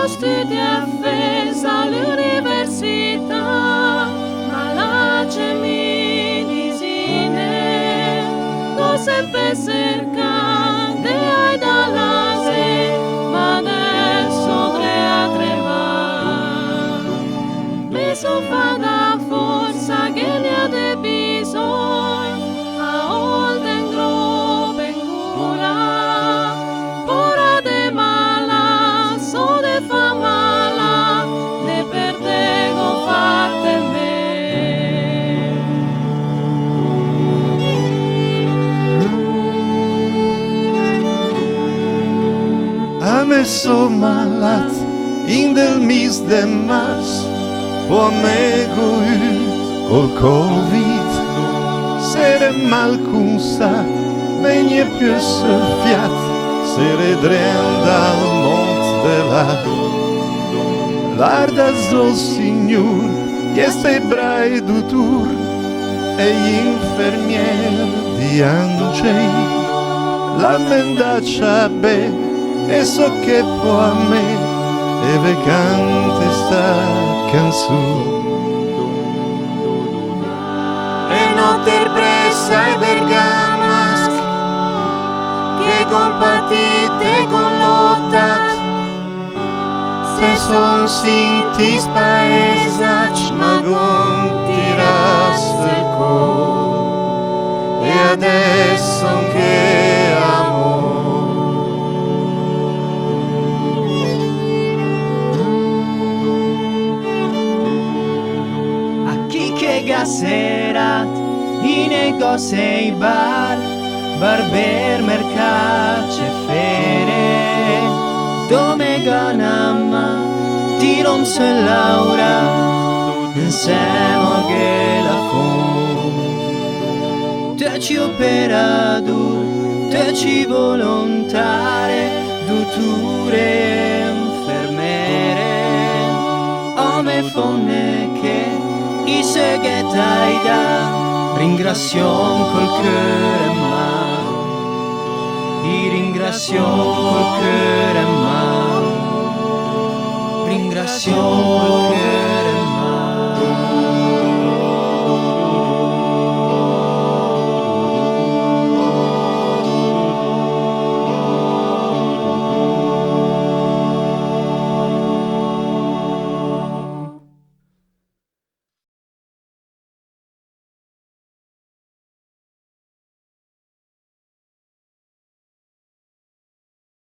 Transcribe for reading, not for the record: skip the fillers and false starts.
Studia fesa all'università, ma la mi disine, lo sempre cercando ai dalla se, ma adesso tre treva. Mi so fa da forza che ne ha de bisogno, a olden groben cura, ora de mala, so de fa mala, ne perdego fatte me. A me so malat in del mis de mars, po me go ut o covid, sere mal cunsat, men je pjøse fjat, sere drenda al mont de la. Larda zo signor, este brai dutur, e infermier di angei, la mendaccia be, e so che può a me, e ve cante sta canzone. E notte presa e bergamas, che compatite con lottat, se son sintis paesach, ma gon tirasse il cor, e adesso che amor. Gaserat, i negosei bar, barber, mercace, fere, dome ganama, tirom se laura, insieme che la fum. Te ci operadur, te ci volontare, duture, infermere, ome fonne che i seghetai da ringrazion col cuore ma i ringrazion col cuore ma ringrazion